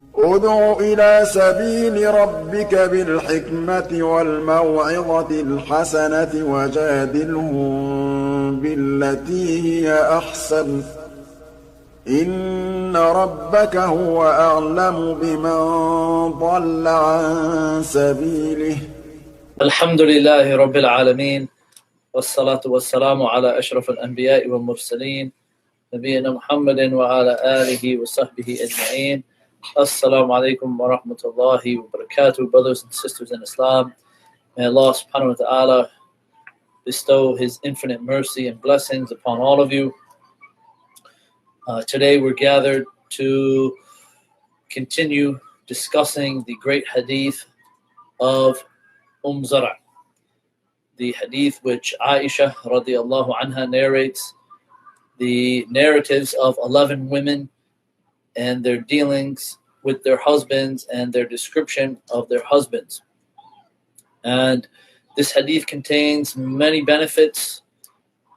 ادع إلى سبيل ربك بالحكمة والموعظة الحسنة وجادلهم بالتي هي أحسن إن ربك هو أعلم بمن ضل عن سبيله. الحمد لله رب العالمين والصلاة والسلام على أشرف الأنبياء والمرسلين نبينا محمد وعلى آله وصحبه أجمعين. Assalamu alaikum wa rahmatullahi wa barakatuh, brothers and sisters in Islam. May Allah subhanahu wa ta'ala bestow His infinite mercy and blessings upon all of you. Today we're gathered to continue discussing the great hadith of Zara, the hadith which Aisha radiallahu anha narrates, the narratives of 11 women and their dealings with their husbands and their description of their husbands. And this hadith contains many benefits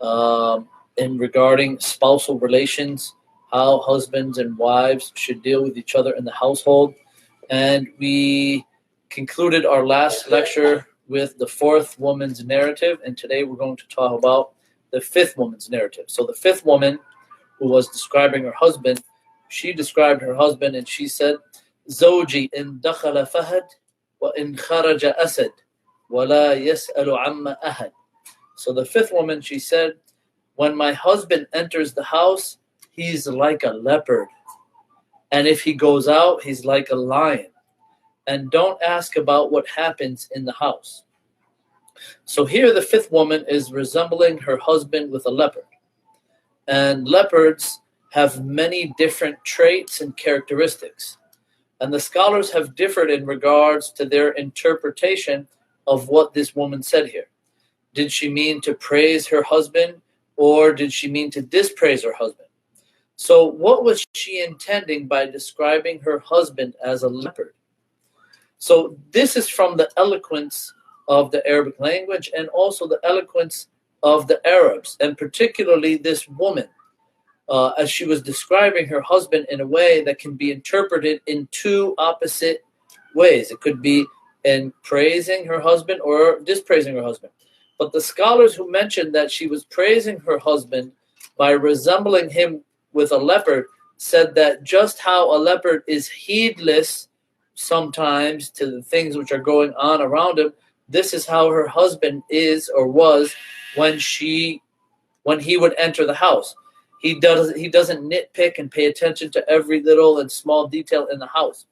in regarding spousal relations, how husbands and wives should deal with each other in the household. And we concluded our last lecture with the fourth woman's narrative, and today we're going to talk about the fifth woman's narrative. So the fifth woman, who was describing her husband, she described her husband and she said, "Zawji in dakhala fahad wa in kharaja asad wa la yas'alu amma ahad." So the fifth woman, she said, when my husband enters the house, he's like a leopard. And if he goes out, he's like a lion. And don't ask about what happens in the house. So here the fifth woman is resembling her husband with a leopard. And leopards have many different traits and characteristics. And the scholars have differed in regards to their interpretation of what this woman said here. Did she mean to praise her husband, or did she mean to dispraise her husband? So what was she intending by describing her husband as a leopard? So this is from the eloquence of the Arabic language and also the eloquence of the Arabs, and particularly this woman, as she was describing her husband in a way that can be interpreted in two opposite ways. It could be in praising her husband or dispraising her husband. But the scholars who mentioned that she was praising her husband by resembling him with a leopard said that just how a leopard is heedless sometimes to the things which are going on around him, this is how her husband is or was when he would enter the house. He doesn't nitpick and pay attention to every little and small detail in the house.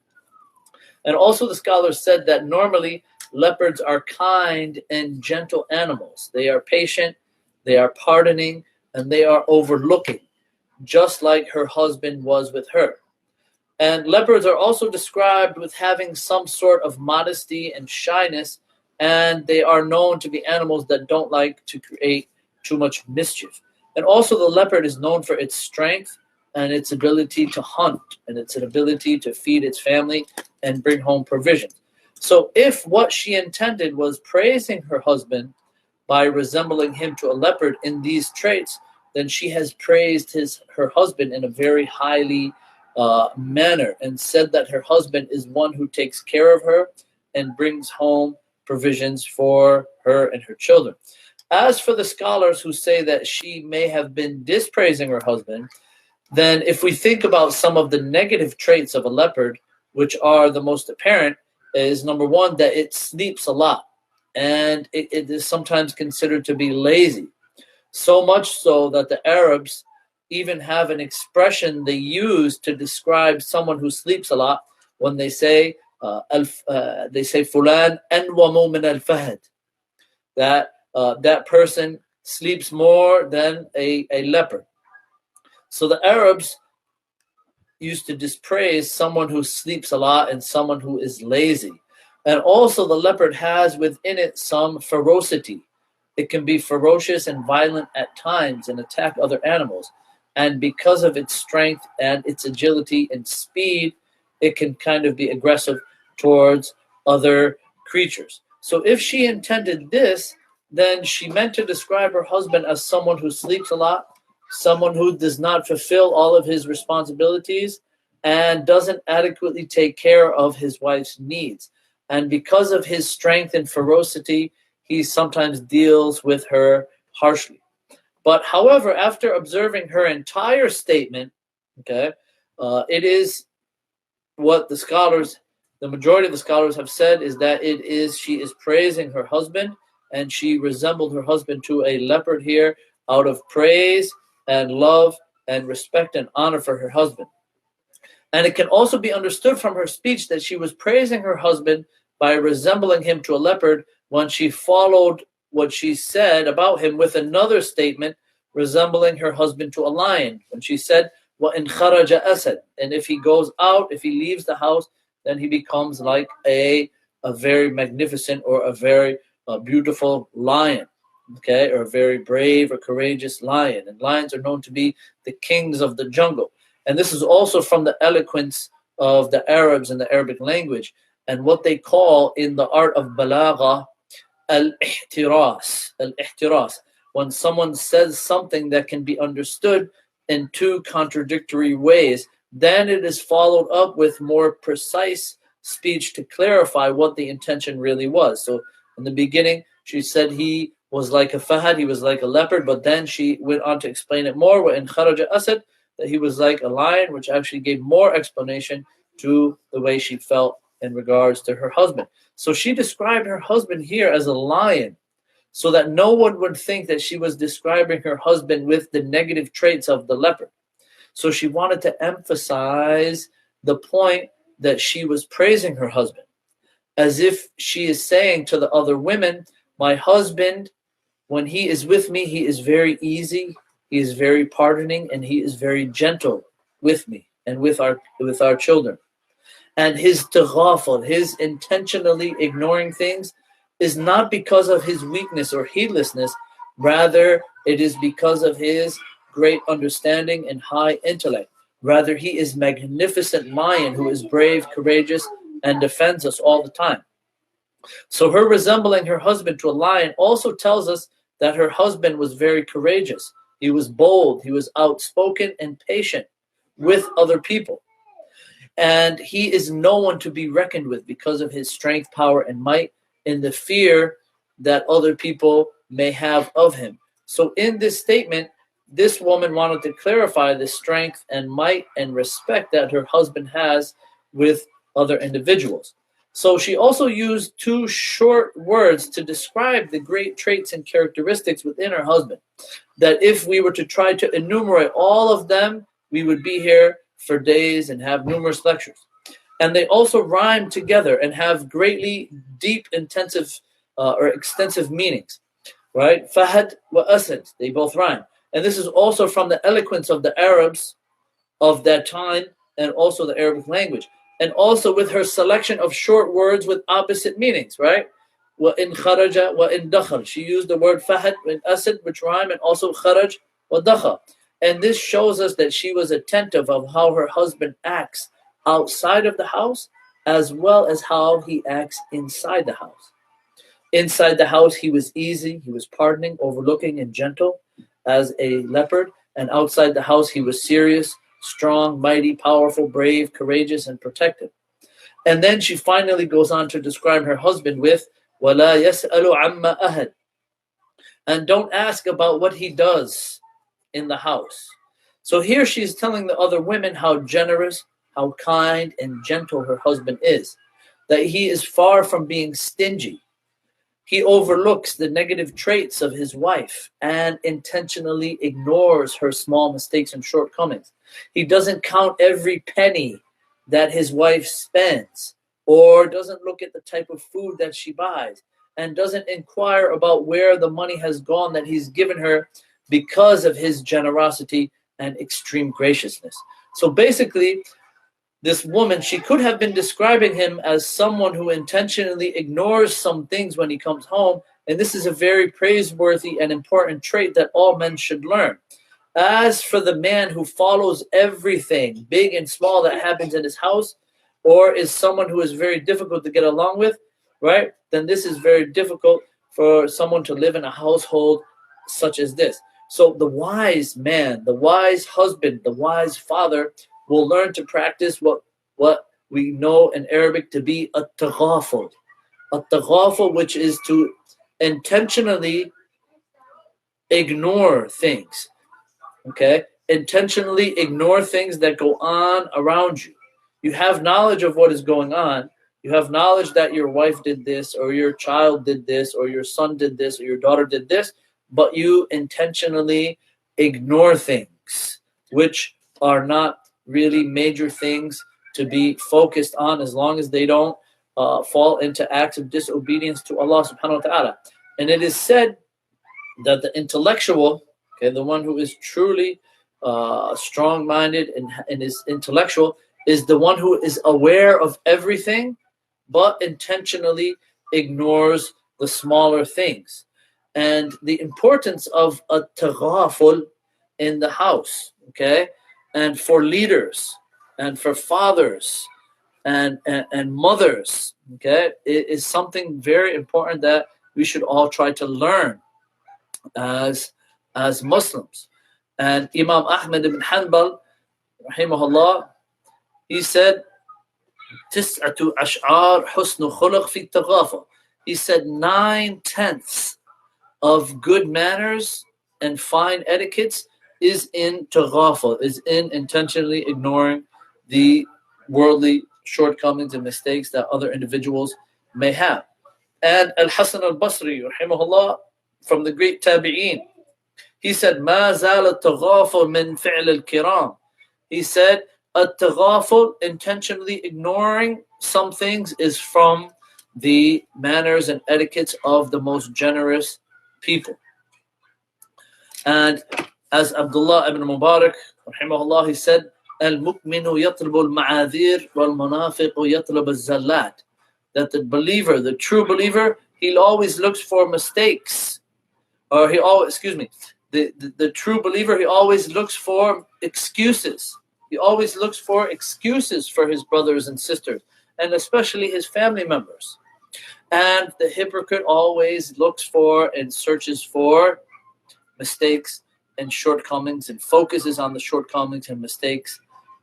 And also the scholars said that normally leopards are kind and gentle animals. They are patient, they are pardoning, and they are overlooking, just like her husband was with her. And leopards are also described with having some sort of modesty and shyness, and they are known to be animals that don't like to create too much mischief. And also the leopard is known for its strength and its ability to hunt and its ability to feed its family and bring home provisions. So if what she intended was praising her husband by resembling him to a leopard in these traits, then she has praised her husband in a very highly manner and said that her husband is one who takes care of her and brings home provisions for her and her children. As for the scholars who say that she may have been dispraising her husband, then if we think about some of the negative traits of a leopard, which are the most apparent, is number one, that it sleeps a lot, and it is sometimes considered to be lazy. So much so that the Arabs even have an expression they use to describe someone who sleeps a lot when they say fulan anwamu min al-fahd, that person sleeps more than a leopard. So the Arabs used to dispraise someone who sleeps a lot and someone who is lazy. And also the leopard has within it some ferocity. It can be ferocious and violent at times and attack other animals. And because of its strength and its agility and speed, it can kind of be aggressive towards other creatures. So if she intended this, then she meant to describe her husband as someone who sleeps a lot, someone who does not fulfill all of his responsibilities, and doesn't adequately take care of his wife's needs. And because of his strength and ferocity, he sometimes deals with her harshly. But however, after observing her entire statement, okay, it is what the majority of the scholars have said is that she is praising her husband, and she resembled her husband to a leopard here out of praise and love and respect and honor for her husband. And it can also be understood from her speech that she was praising her husband by resembling him to a leopard when she followed what she said about him with another statement resembling her husband to a lion. When she said, وَإِنْ خَرَجَ أَسَدْ, and if he goes out, if he leaves the house, then he becomes like a very magnificent or a very beautiful lion, okay, or a very brave or courageous lion. And lions are known to be the kings of the jungle. And this is also from the eloquence of the Arabs in the Arabic language and what they call in the art of balagha al-ihtiras. Al-ihtiras. When someone says something that can be understood in two contradictory ways, then it is followed up with more precise speech to clarify what the intention really was. So in the beginning, she said he was like a fahad, he was like a leopard, but then she went on to explain it more. وَإِنْ خَرَجَ أَسَدْ, that he was like a lion, which actually gave more explanation to the way she felt in regards to her husband. So she described her husband here as a lion, so that no one would think that she was describing her husband with the negative traits of the leopard. So she wanted to emphasize the point that she was praising her husband, as if she is saying to the other women, my husband, when he is with me, he is very easy, he is very pardoning, and he is very gentle with me and with our children. And his taghaful, his intentionally ignoring things, is not because of his weakness or heedlessness, rather it is because of his great understanding and high intellect. Rather, he is magnificent lion who is brave, courageous, and defends us all the time. So her resembling her husband to a lion also tells us that her husband was very courageous. He was bold, he was outspoken and patient with other people. And he is no one to be reckoned with because of his strength, power, and might, in the fear that other people may have of him. So in this statement, this woman wanted to clarify the strength and might and respect that her husband has with other individuals. So she also used two short words to describe the great traits and characteristics within her husband, that if we were to try to enumerate all of them, we would be here for days and have numerous lectures. And they also rhyme together and have greatly deep, intensive, or extensive meanings, right? Fahad wa asad, they both rhyme. And this is also from the eloquence of the Arabs of that time and also the Arabic language. And also with her selection of short words with opposite meanings, right? Wa in kharaja wa in dakhal. She used the word fahad and asad, which rhyme, and also kharaj wa dakhal. And this shows us that she was attentive of how her husband acts outside of the house, as well as how he acts inside the house. Inside the house, he was easy, he was pardoning, overlooking, and gentle as a leopard. And outside the house, he was serious, strong, mighty, powerful, brave, courageous, and protective. And then she finally goes on to describe her husband with وَلَا يَسْأَلُ عَمَّا أَهَدْ, and don't ask about what he does in the house. So here she's telling the other women how generous, how kind and gentle her husband is, that he is far from being stingy. He overlooks the negative traits of his wife and intentionally ignores her small mistakes and shortcomings. He doesn't count every penny that his wife spends, or doesn't look at the type of food that she buys, and doesn't inquire about where the money has gone that he's given her, because of his generosity and extreme graciousness. So basically, this woman, she could have been describing him as someone who intentionally ignores some things when he comes home, and this is a very praiseworthy and important trait that all men should learn. As for the man who follows everything, big and small, that happens in his house, or is someone who is very difficult to get along with, right, then this is very difficult for someone to live in a household such as this. So the wise man, the wise husband, the wise father will learn to practice what we know in Arabic to be a taghaful. A taghaful, which is to intentionally ignore things. Okay? Intentionally ignore things that go on around you. You have knowledge of what is going on. You have knowledge that your wife did this, or your child did this, or your son did this, or your daughter did this, but you intentionally ignore things which are not really major things to be focused on, as long as they don't fall into acts of disobedience to Allah subhanahu wa ta'ala. And it is said that the intellectual, okay, the one who is truly strong-minded and is intellectual, is the one who is aware of everything but intentionally ignores the smaller things. And the importance of a taghaful in the house, okay, and for leaders and for fathers and mothers, okay, it is something very important that we should all try to learn as Muslims. And Imam Ahmad ibn Hanbal, rahimahullah, he said, Tis'atu ash'ar husnu khuluq fi taghaful. He said 9/10 of good manners and fine etiquettes is in taghaful, is in intentionally ignoring the worldly shortcomings and mistakes that other individuals may have. And Al-Hasan al-Basri, rahimahullah, from the great tabi'een, he said, مَا زَالَ التَّغَافُلْ مِنْ فِعْلِ الْكِرَامِ. He said, at-taghaful, intentionally ignoring some things, is from the manners and etiquettes of the most generous people. And as Abdullah ibn Mubarak, rahimahullah, he said, al-mu'minu yatlubu al-ma'adhir wal-munafiqu yatlubu al-zallat. That the believer, the true believer, he always looks for mistakes. Or the true believer, he always looks for excuses. He always looks for excuses for his brothers and sisters, and especially his family members. And the hypocrite always looks for and searches for mistakes and shortcomings and focuses on the shortcomings and mistakes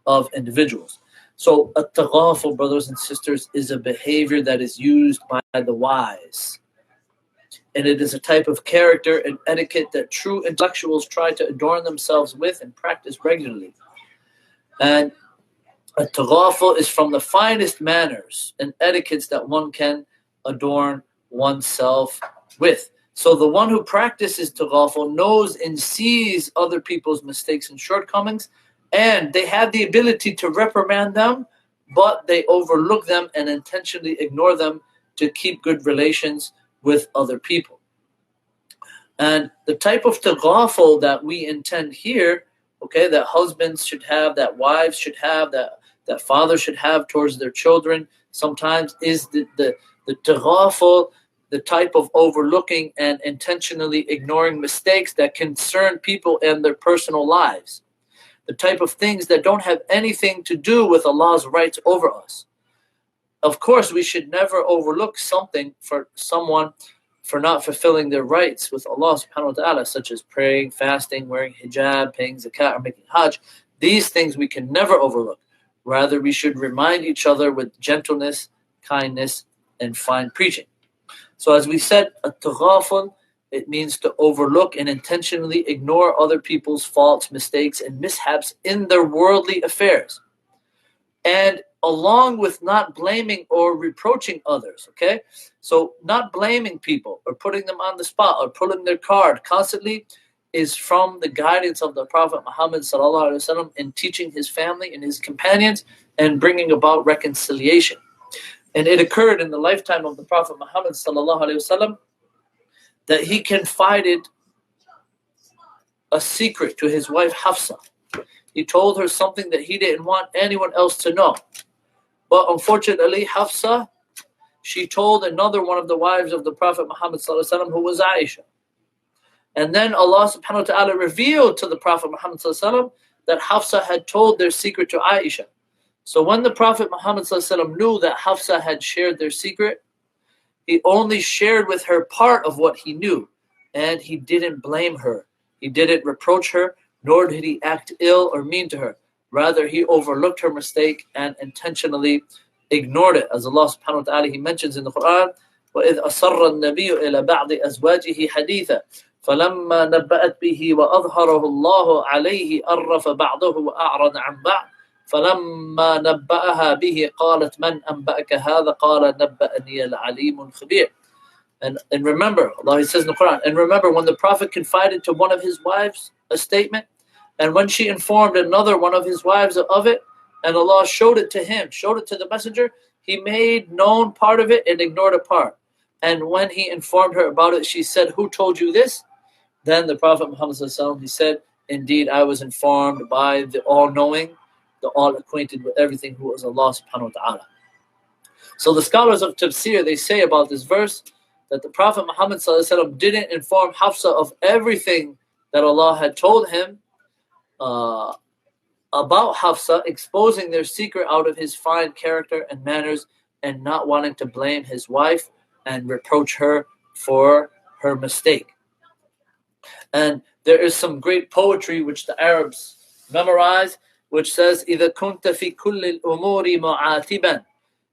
of individuals. So at-taghaful, brothers and sisters, is a behavior that is used by the wise. And it is a type of character and etiquette that true intellectuals try to adorn themselves with and practice regularly. And at-taghaful is from the finest manners and etiquettes that one can adorn oneself with. So the one who practices taghaful knows and sees other people's mistakes and shortcomings, and they have the ability to reprimand them, but they overlook them and intentionally ignore them to keep good relations with other people. And the type of taghaful that we intend here, okay, that husbands should have, that wives should have, that fathers should have towards their children sometimes, is the taghaful, the type of overlooking and intentionally ignoring mistakes that concern people and their personal lives. The type of things that don't have anything to do with Allah's rights over us. Of course, we should never overlook something for someone for not fulfilling their rights with Allah subhanahu wa ta'ala, such as praying, fasting, wearing hijab, paying zakat, or making hajj. These things we can never overlook. Rather, we should remind each other with gentleness, kindness, and fine preaching. So as we said, at-taghaful, it means to overlook and intentionally ignore other people's faults, mistakes, and mishaps in their worldly affairs. And along with not blaming or reproaching others, okay? So not blaming people or putting them on the spot or pulling their card constantly is from the guidance of the Prophet Muhammad sallallahu alaihi wasallam in teaching his family and his companions and bringing about reconciliation. And it occurred in the lifetime of the Prophet Muhammad sallallahu alaihi wasallam that he confided a secret to his wife Hafsa. He told her something that he didn't want anyone else to know. But unfortunately, Hafsa, she told another one of the wives of the Prophet Muhammad sallallahu alaihi wasallam, who was Aisha. And then Allah subhanahu wa ta'ala revealed to the Prophet Muhammad sallallahu alaihi wasallam that Hafsa had told their secret to Aisha. So when the Prophet Muhammad sallallahu alaihi wasallam knew that Hafsa had shared their secret, he only shared with her part of what he knew, and he didn't blame her. He didn't reproach her, nor did he act ill or mean to her. Rather, he overlooked her mistake and intentionally ignored it. As Allah subhanahu wa ta'ala, He mentions in the Quran, وَإِذْ أَصَرَّ النَّبِيُّ إِلَى بَعْضِ أَزْوَاجِهِ حَدِيثًا فَلَمَّا نَبَّأَتْ بِهِ وَأَظْهَرَهُ اللَّهُ عَلَيْهِ أَرَّفَ بَعْضَهُ وَأَعْرَضَ عَنْ بَعْضٍ فَلَمَّا نَبَّأَهَا بِهِ قَالَتْ مَنْ أَنْبَأَكَ هَذَا قَالَ نَبَّأَنِيَ الْعَلِيمُ الْخَبِيرُ. And remember, Allah says in the Quran, and remember when the Prophet confided to one of his wives a statement, and when she informed another one of his wives of it, and Allah showed it to him, showed it to the messenger, he made known part of it and ignored a part. And when he informed her about it, she said, who told you this? Then the Prophet Muhammad ﷺ, he said, indeed, I was informed by the all-knowing, the all-acquainted with everything, who is Allah subhanahu wa ta'ala. So the scholars of tafsir, they say about this verse, that the Prophet Muhammad ﷺ didn't inform Hafsa of everything that Allah had told him about Hafsa, exposing their secret out of his fine character and manners, and not wanting to blame his wife and reproach her for her mistake. And there is some great poetry which the Arabs memorize, which says, إِذَا كُنْتَ فِي كُلِّ الْأُمُورِ مُعَاتِبًا.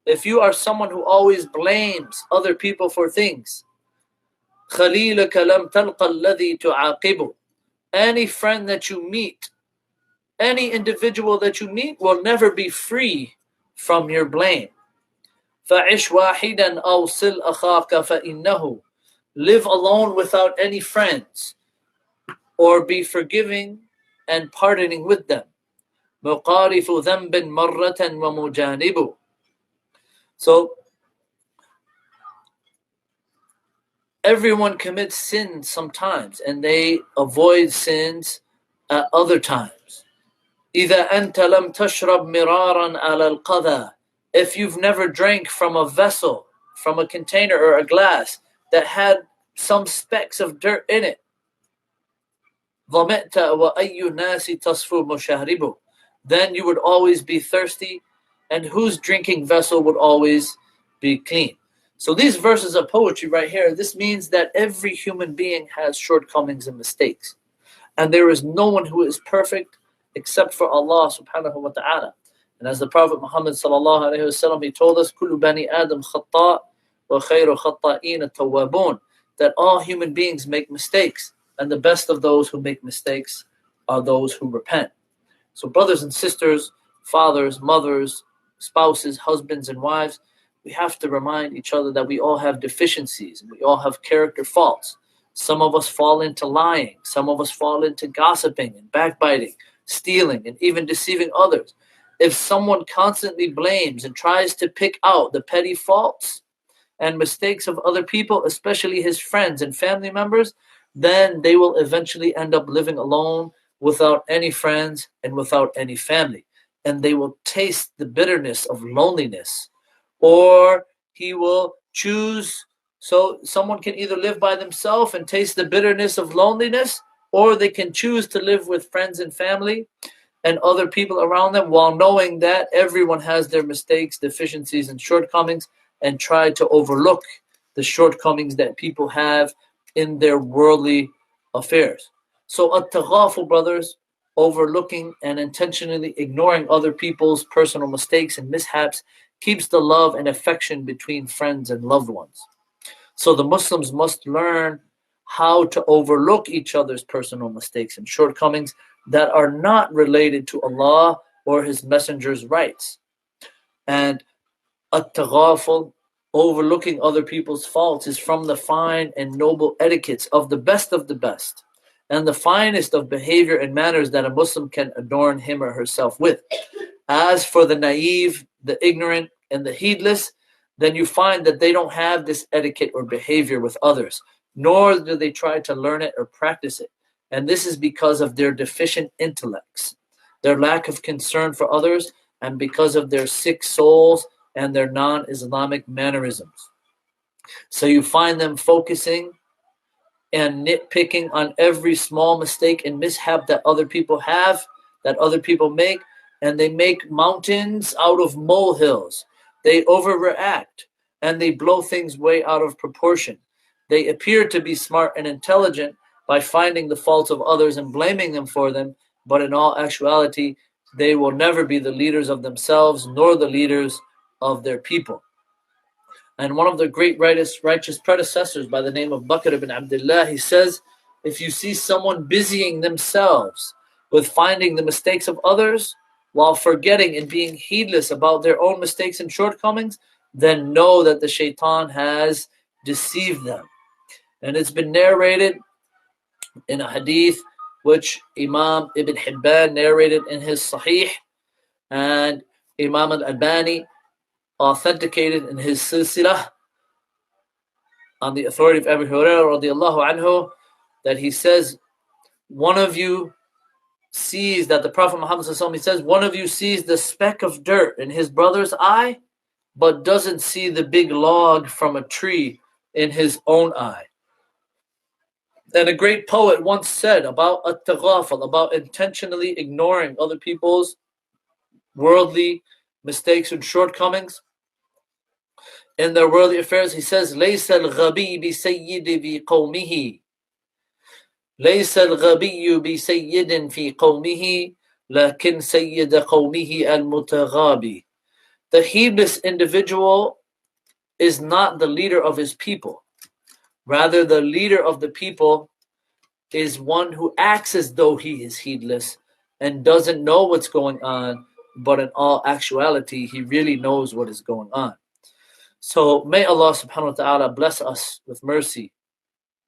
If you are someone who always blames other people for things, خَلِيلَكَ لَمْ تَلْقَ الَّذِي تُعَاقِبُ. Any friend that you meet, any individual that you meet will never be free from your blame. فَعِشْ وَاحِدًا أَوْ صِلْ أَخَاكَ فَإِنَّهُ. Live alone without any friends, or be forgiving and pardoning with them. مُقَارِفُ ذَنْبٍ مَرَّةً وَمُجَانِبُ. So, everyone commits sins sometimes, and they avoid sins at other times. إِذَا أَنْتَ لَمْ تَشْرَبْ مِرَارًا عَلَى الْقَذَى. If you've never drank from a vessel, from a container or a glass that had some specks of dirt in it, ظَمِئْتَ وَأَيُّ النَّاسِ تَصْفُو مُشَارِبُ. Then you would always be thirsty, and whose drinking vessel would always be clean. So these verses of poetry right here, this means that every human being has shortcomings and mistakes. And there is no one who is perfect except for Allah subhanahu wa ta'ala. And as the Prophet Muhammad sallallahu alayhi wa sallam, he told us, كُلُّ بَنِي آدَمْ خَطَّاء وَخَيْرُ خَطَّائِينَ التَّوَّابُونَ. That all human beings make mistakes, and the best of those who make mistakes are those who repent. So brothers and sisters, fathers, mothers, spouses, husbands and wives, we have to remind each other that we all have deficiencies, and we all have character faults. Some of us fall into lying, some of us fall into gossiping and backbiting, stealing, and even deceiving others. If someone constantly blames and tries to pick out the petty faults and mistakes of other people, especially his friends and family members, then they will eventually end up living alone without any friends and without any family. And they will taste the bitterness of loneliness. Or he will choose, so someone can either live by themselves and taste the bitterness of loneliness, or they can choose to live with friends and family and other people around them, while knowing that everyone has their mistakes, deficiencies, and shortcomings, and try to overlook the shortcomings that people have in their worldly affairs. So at-taghaful, brothers, overlooking and intentionally ignoring other people's personal mistakes and mishaps, keeps the love and affection between friends and loved ones. So the Muslims must learn how to overlook each other's personal mistakes and shortcomings that are not related to Allah or His Messenger's rights. And at-taghaful, overlooking other people's faults, is from the fine and noble etiquettes of the best, and the finest of behavior and manners that a Muslim can adorn him or herself with. As for the naive, the ignorant, and the heedless, then you find that they don't have this etiquette or behavior with others, nor do they try to learn it or practice it. And this is because of their deficient intellects, their lack of concern for others, and because of their sick souls and their non-Islamic mannerisms. So you find them focusing and nitpicking on every small mistake and mishap that other people have, that other people make, and they make mountains out of molehills. They overreact, and they blow things way out of proportion. They appear to be smart and intelligent by finding the faults of others and blaming them for them, but in all actuality, they will never be the leaders of themselves nor the leaders of their people. And one of the great righteous predecessors by the name of Bakr ibn Abdullah, he says, if you see someone busying themselves with finding the mistakes of others while forgetting and being heedless about their own mistakes and shortcomings, then know that the shaitan has deceived them. And it's been narrated in a hadith which Imam Ibn Hibban narrated in his Sahih, and Imam al-Albani authenticated in his Silsilah on the authority of Abu Hurairah radiallahu anhu, that he says, one of you sees that the Prophet Muhammad he says, one of you sees the speck of dirt in his brother's eye, but doesn't see the big log from a tree in his own eye. And a great poet once said about at-taghaful, about intentionally ignoring other people's worldly mistakes and shortcomings in their worldly affairs. He says, لَيْسَ الْغَبِيُّ بِسَيِّدِ فِي قَوْمِهِ لَيْسَ الْغَبِيُّ بِسَيِّدٍ فِي قَوْمِهِ لَكِنْ سَيِّدَ قَوْمِهِ الْمُتَغَابِ. The heedless individual is not the leader of his people. Rather, the leader of the people is one who acts as though he is heedless and doesn't know what's going on, but in all actuality, he really knows what is going on. So may Allah subhanahu wa ta'ala bless us with mercy,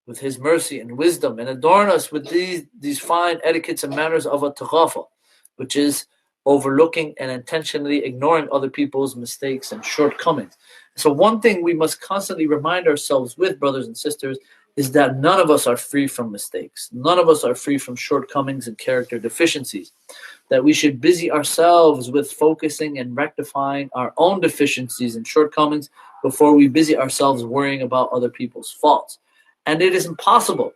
with His mercy and wisdom, and adorn us with these fine etiquettes and manners of at-taghaful, which is overlooking and intentionally ignoring other people's mistakes and shortcomings. So one thing we must constantly remind ourselves with, brothers and sisters, is that none of us are free from mistakes. None of us are free from shortcomings and character deficiencies. That we should busy ourselves with focusing and rectifying our own deficiencies and shortcomings before we busy ourselves worrying about other people's faults. And it is impossible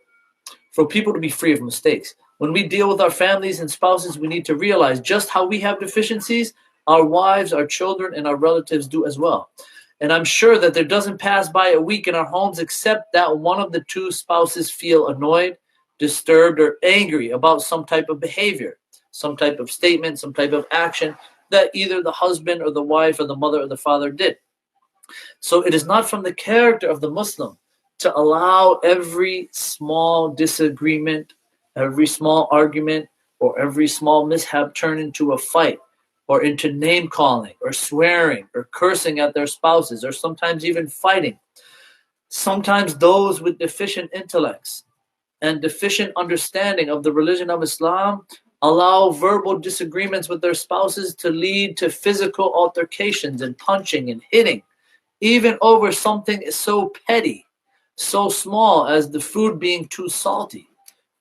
for people to be free of mistakes. When we deal with our families and spouses, we need to realize just how we have deficiencies, our wives, our children, and our relatives do as well. And I'm sure that there doesn't pass by a week in our homes except that one of the two spouses feel annoyed, disturbed, or angry about some type of behavior, some type of statement, some type of action that either the husband or the wife or the mother or the father did. So it is not from the character of the Muslim to allow every small disagreement, every small argument, or every small mishap turn into a fight, or into name calling, or swearing, or cursing at their spouses, or sometimes even fighting. Sometimes those with deficient intellects and deficient understanding of the religion of Islam allow verbal disagreements with their spouses to lead to physical altercations and punching and hitting, even over something so petty, so small as the food being too salty,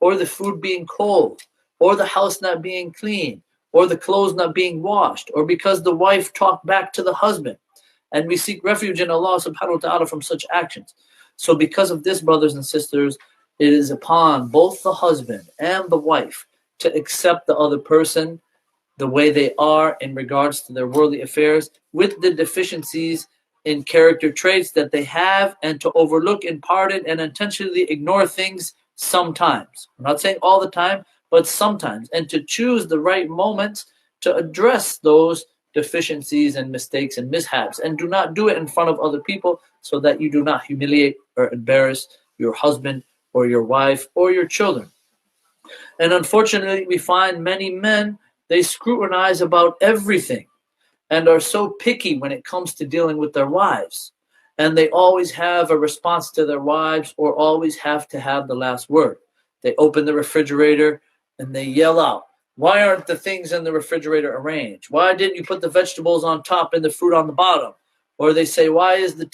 or the food being cold, or the house not being clean, or the clothes not being washed, or because the wife talked back to the husband. And we seek refuge in Allah subhanahu wa ta'ala from such actions. So because of this, brothers and sisters, it is upon both the husband and the wife to accept the other person the way they are in regards to their worldly affairs, with the deficiencies in character traits that they have, and to overlook and pardon and intentionally ignore things sometimes. I'm not saying all the time, but sometimes, and to choose the right moments to address those deficiencies and mistakes and mishaps, and do not do it in front of other people so that you do not humiliate or embarrass your husband or your wife or your children. And unfortunately, we find many men, they scrutinize about everything and are so picky when it comes to dealing with their wives. And they always have a response to their wives, or always have to have the last word. They open the refrigerator and they yell out, "Why aren't the things in the refrigerator arranged? Why didn't you put the vegetables on top and the fruit on the bottom?" Or they say, "Why is the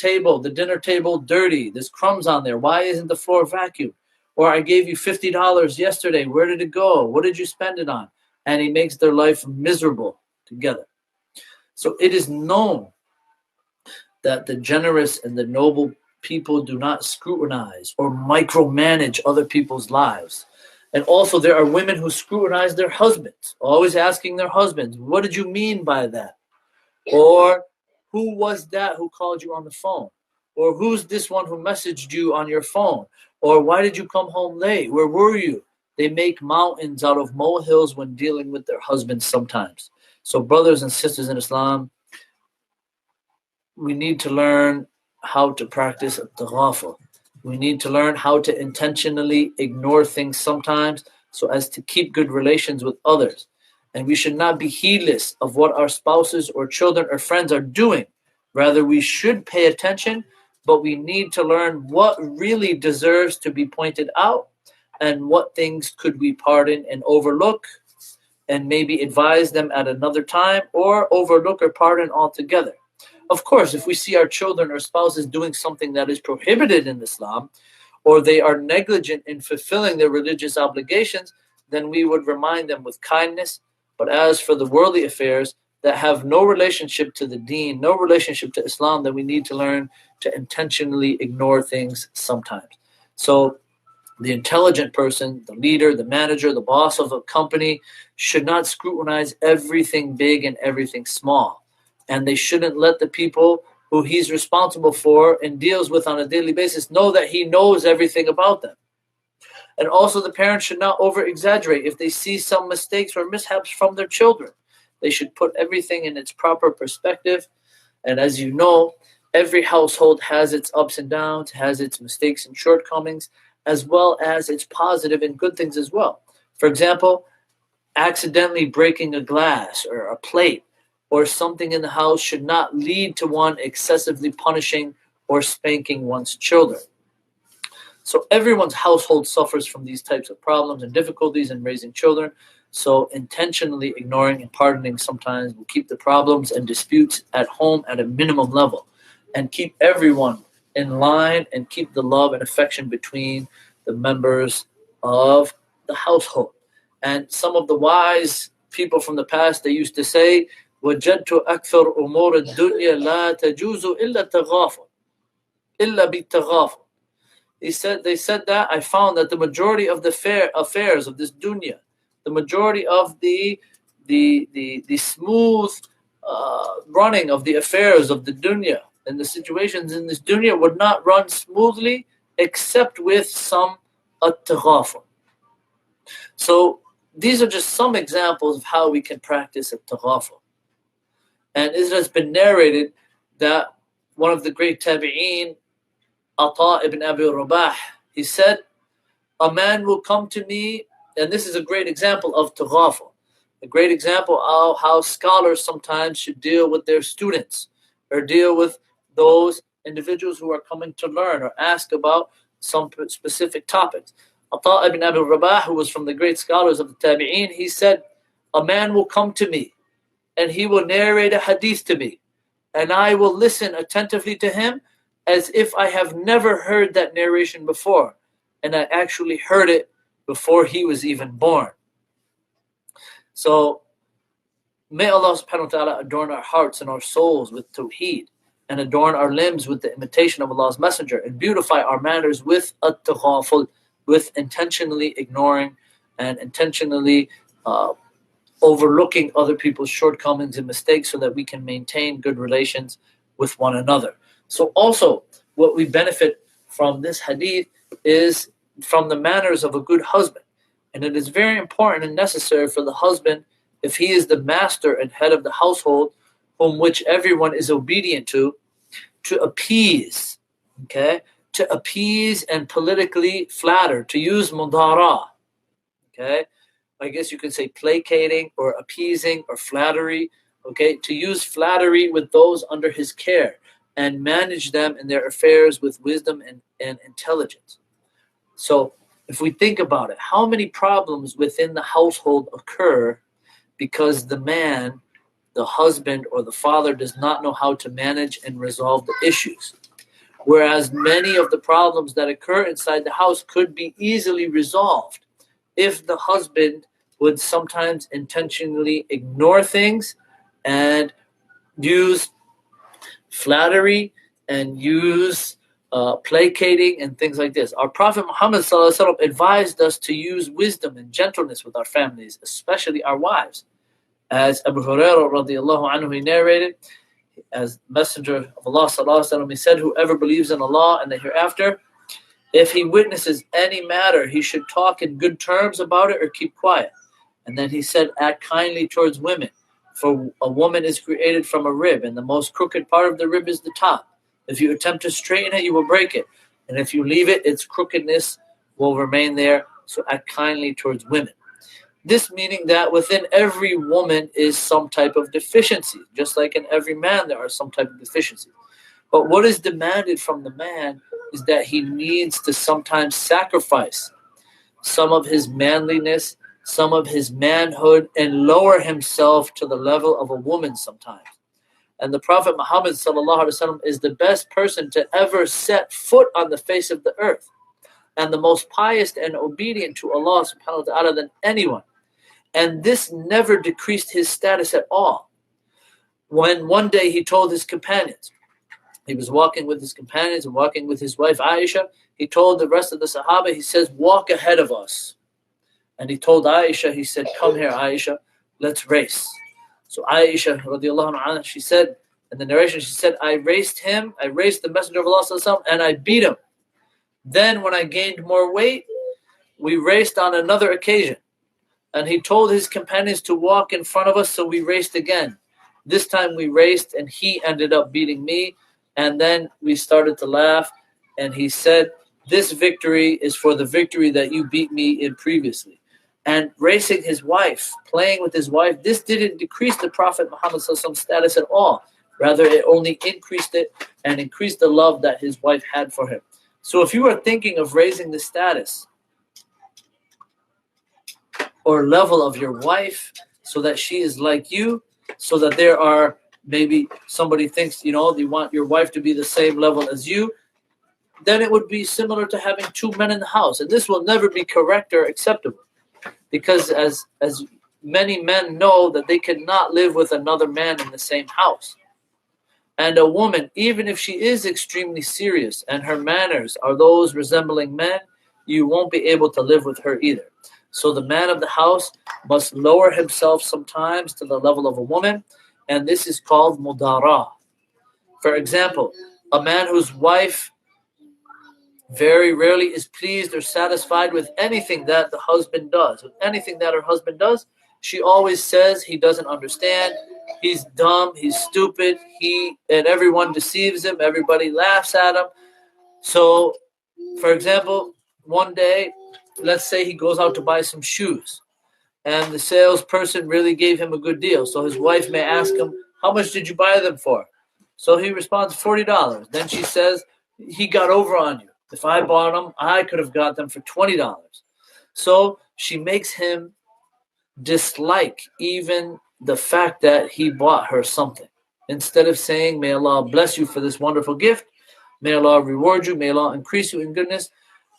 dinner table dirty? There's crumbs on there. Why isn't the floor vacuumed?" Or, "I gave you $50 yesterday. Where did it go? What did you spend it on?" And he makes their life miserable together. So it is known that the generous and the noble people do not scrutinize or micromanage other people's lives. And also there are women who scrutinize their husbands, always asking their husbands, "What did you mean by that?" Or, "Who was that who called you on the phone?" Or, "Who's this one who messaged you on your phone?" Or, "Why did you come home late? Where were you?" they make mountains out of molehills when dealing with their husbands sometimes. So brothers and sisters in Islam, we need to learn how to practice at-taghaful. We need to learn how to intentionally ignore things sometimes so as to keep good relations with others. And we should not be heedless of what our spouses or children or friends are doing. Rather, we should pay attention, but we need to learn what really deserves to be pointed out and what things could we pardon and overlook, and maybe advise them at another time, or overlook or pardon altogether. Of course, if we see our children or spouses doing something that is prohibited in Islam, or they are negligent in fulfilling their religious obligations, then we would remind them with kindness. But as for the worldly affairs that have no relationship to the deen, no relationship to Islam, then we need to learn to intentionally ignore things sometimes. So the intelligent person, the leader, the manager, the boss of a company should not scrutinize everything big and everything small. And they shouldn't let the people who he's responsible for and deals with on a daily basis know that he knows everything about them. And also the parents should not over-exaggerate if they see some mistakes or mishaps from their children. They should put everything in its proper perspective. And as you know, every household has its ups and downs, has its mistakes and shortcomings, as well as its positive and good things as well. For example, accidentally breaking a glass or a plate or something in the house should not lead to one excessively punishing or spanking one's children. So everyone's household suffers from these types of problems and difficulties in raising children. So intentionally ignoring and pardoning sometimes will keep the problems and disputes at home at a minimum level, and keep everyone in line and keep the love and affection between the members of the household. And some of the wise people from the past, they used to say, وَجَدْتُ أَكْثَرُ أُمُورِ الدُّنْيَا لَا تَجُوزُ إِلَّا التَّغَافُلُ إِلَّا بِالتَّغَافُلِ. They said that I found that the majority of the affairs of this dunya, the majority of the smooth running of the affairs of the dunya and the situations in this dunya would not run smoothly except with some at-taghaful. So these are just some examples of how we can practice at-taghaful. And it has been narrated that one of the great tabi'een, Ata ibn Abi Rabah, he said, a man will come to me, and this is a great example of taghaful, a great example of how scholars sometimes should deal with their students or deal with those individuals who are coming to learn or ask about some specific topics. Ata ibn Abi Rabah, who was from the great scholars of the tabi'een, he said, a man will come to me and he will narrate a hadith to me, and I will listen attentively to him as if I have never heard that narration before, and I actually heard it before he was even born. So may Allah subhanahu wa ta'ala adorn our hearts and our souls with tawheed, and adorn our limbs with the imitation of Allah's messenger, and beautify our manners with at-taghaful, with intentionally ignoring and intentionally overlooking other people's shortcomings and mistakes, so that we can maintain good relations with one another. So also what we benefit from this hadith is from the manners of a good husband. And it is very important and necessary for the husband, if he is the master and head of the household, whom which everyone is obedient to appease, okay? To appease and politically flatter, to use mudara, okay? I guess you could say placating or appeasing or flattery, okay? To use flattery with those under his care and manage them in their affairs with wisdom and intelligence. So if we think about it, how many problems within the household occur because the man, the husband or the father, does not know how to manage and resolve the issues? Whereas many of the problems that occur inside the house could be easily resolved if the husband would sometimes intentionally ignore things and use flattery and use placating and things like this. Our Prophet Muhammad ﷺ advised us to use wisdom and gentleness with our families, especially our wives. As Abu Hurairah radiallahu anhu, he narrated, as Messenger of Allah ﷺ, he said, whoever believes in Allah and the hereafter If he witnesses any matter, he should talk in good terms about it or keep quiet. And then he said, act kindly towards women, for a woman is created from a rib, and the most crooked part of the rib is the top. If you attempt to straighten it, you will break it. And if you leave it, its crookedness will remain there. So act kindly towards women. This meaning that within every woman is some type of deficiency, just like in every man there are some type of deficiency. But what is demanded from the man is that he needs to sometimes sacrifice some of his manliness, some of his manhood, and lower himself to the level of a woman sometimes. And the Prophet Muhammad ﷺ is the best person to ever set foot on the face of the earth, and the most pious and obedient to Allah subhanahu wa ta'ala than anyone. And this never decreased his status at all. When one day he told his companions, he was walking with his companions and walking with his wife Aisha, he told the rest of the Sahaba, he says, walk ahead of us. And he told Aisha, he said, come here Aisha, let's race. So Aisha radiallahu anha, she said, in the narration, she said, I raced the Messenger of Allah and I beat him. Then when I gained more weight, we raced on another occasion. And he told his companions to walk in front of us, so we raced again. This time we raced and he ended up beating me. And then we started to laugh. And he said, this victory is for the victory that you beat me in previously. And racing his wife, playing with his wife, this didn't decrease the Prophet Muhammad's status at all. Rather, it only increased it and increased the love that his wife had for him. So if you are thinking of raising the status or level of your wife so that she is like you, so that there are, maybe somebody thinks, they want your wife to be the same level as you, then it would be similar to having two men in the house. And this will never be correct or acceptable. Because as many men know that they cannot live with another man in the same house. And a woman, even if she is extremely serious and her manners are those resembling men, you won't be able to live with her either. So the man of the house must lower himself sometimes to the level of a woman, and this is called mudara. For example, a man whose wife very rarely is pleased or satisfied with anything that the husband does. With anything that her husband does, she always says he doesn't understand, he's dumb, he's stupid, and everyone deceives him, everybody laughs at him. So, for example, one day, let's say he goes out to buy some shoes, and the salesperson really gave him a good deal. So his wife may ask him, how much did you buy them for? So he responds, $40. Then she says, he got over on you. If I bought them, I could have got them for $20. So she makes him dislike even the fact that he bought her something. Instead of saying, may Allah bless you for this wonderful gift, may Allah reward you, may Allah increase you in goodness,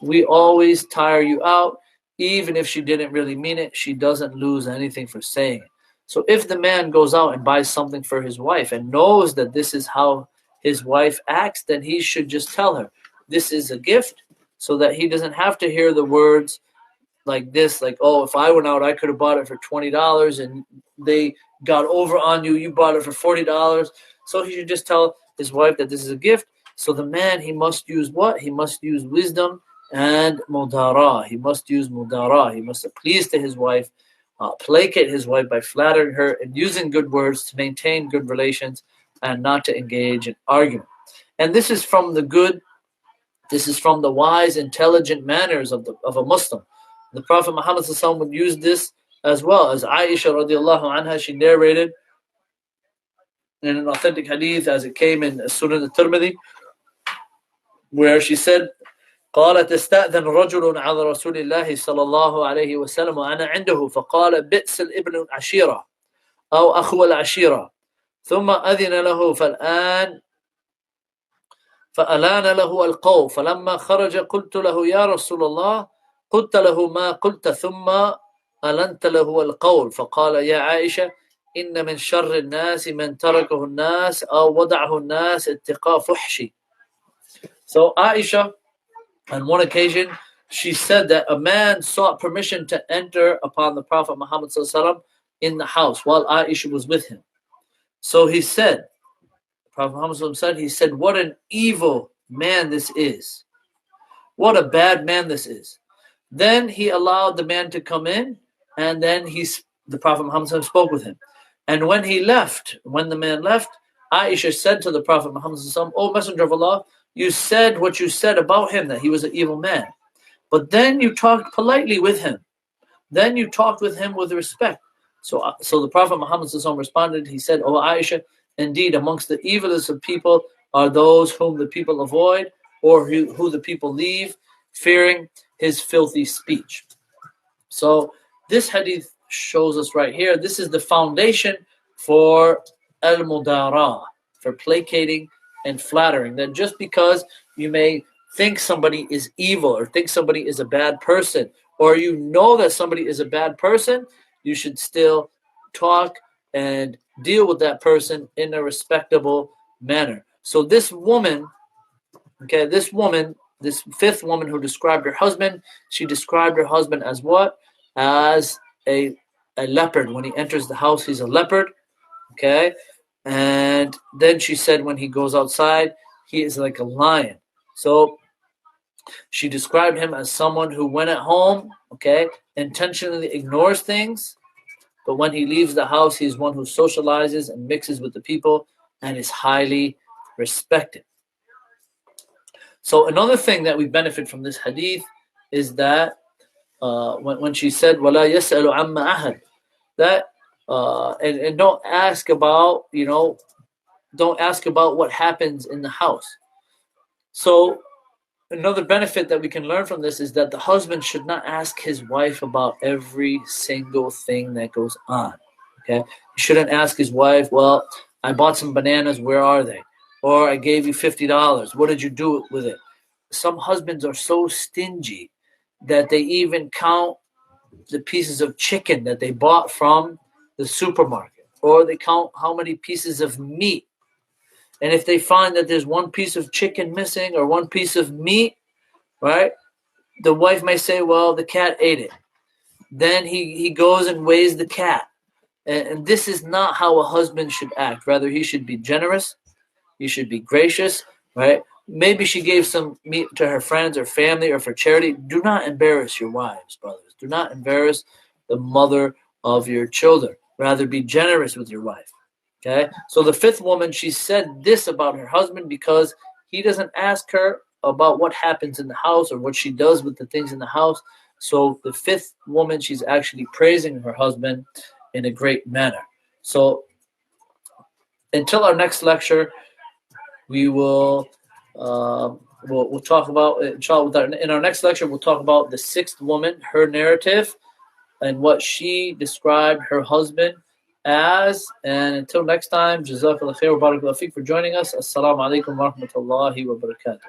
we always tire you out. Even if she didn't really mean it, she doesn't lose anything for saying it. So if the man goes out and buys something for his wife and knows that this is how his wife acts, then he should just tell her, this is a gift, so that he doesn't have to hear the words like this, like, oh, if I went out, I could have bought it for $20 and they got over on you, you bought it for $40. So he should just tell his wife that this is a gift. So the man, he must use what? He must use wisdom and mudara. He must use mudara. He must appease to his wife, placate his wife by flattering her and using good words to maintain good relations and not to engage in argument. And this is from the good, this is from the wise, intelligent manners of a Muslim. The Prophet Muhammad ﷺ would use this as well. As Aisha radiallahu anha, she narrated in an authentic hadith as it came in Sunan al-Tirmidhi, where she said, قالت استأذن رجل على رسول الله صلى الله عليه وسلم وأنا عنده فقال بئس الابن العشيرة أو أخو العشيرة ثم أذن له فألان له القول فلما خرج قلت له يا رسول الله قلت له ما قلت ثم ألنت له القول فقال يا عائشة إن من شر الناس من تركه الناس أو وضعه الناس اتقاء فحشي. So Aisha, on one occasion, she said that a man sought permission to enter upon the Prophet Muhammad ﷺ in the house while Aisha was with him. So he said, the Prophet Muhammad ﷺ said, he said, what an evil man this is. What a bad man this is. Then he allowed the man to come in, and then the Prophet Muhammad spoke with him. And when the man left, Aisha said to the Prophet Muhammad, O Messenger of Allah, you said what you said about him, that he was an evil man. But then you talked politely with him. Then you talked with him with respect. So the Prophet Muhammad responded, he said, O Aisha, indeed amongst the evilest of people are those whom the people avoid, or who the people leave, fearing his filthy speech. So this hadith shows us right here, this is the foundation for al-mudara, for placating and flattering. That just because you may think somebody is evil or think somebody is a bad person, or you know that somebody is a bad person, you should still talk and deal with that person in a respectable manner. So this woman, this fifth woman who described her husband, she described her husband as what? As a leopard. When he enters the house, he's a leopard. Okay? And then she said when he goes outside, he is like a lion. So she described him as someone who, when at home, intentionally ignores things, but when he leaves the house, he's one who socializes and mixes with the people and is highly respected. So another thing that we benefit from this hadith is that when she said "Wala yasalu amma ahad," that and don't ask about what happens in the house. So another benefit that we can learn from this is that the husband should not ask his wife about every single thing that goes on. Okay, he shouldn't ask his wife, "Well, I bought some bananas. Where are they?" Or "I gave you $50. What did you do with it?" Some husbands are so stingy that they even count the pieces of chicken that they bought from the supermarket, or they count how many pieces of meat. And if they find that there's one piece of chicken missing or one piece of meat, right, the wife may say, "Well, the cat ate it." Then he goes and weighs the cat. And this is not how a husband should act. Rather, he should be generous. He should be gracious, right? Maybe she gave some meat to her friends or family or for charity. Do not embarrass your wives, brothers. Do not embarrass the mother of your children. Rather, be generous with your wife. Okay? So the fifth woman, she said this about her husband because he doesn't ask her about what happens in the house or what she does with the things in the house. So the fifth woman, she's actually praising her husband in a great manner. So until our next lecture, we will we'll talk about, inshallah, in our next lecture, we'll talk about the sixth woman, her narrative, and what she described her husband as. And until next time, Jazakallah khair wa barakallahu feek for joining us. Assalamu alaikum wa rahmatullahi wa barakatuh.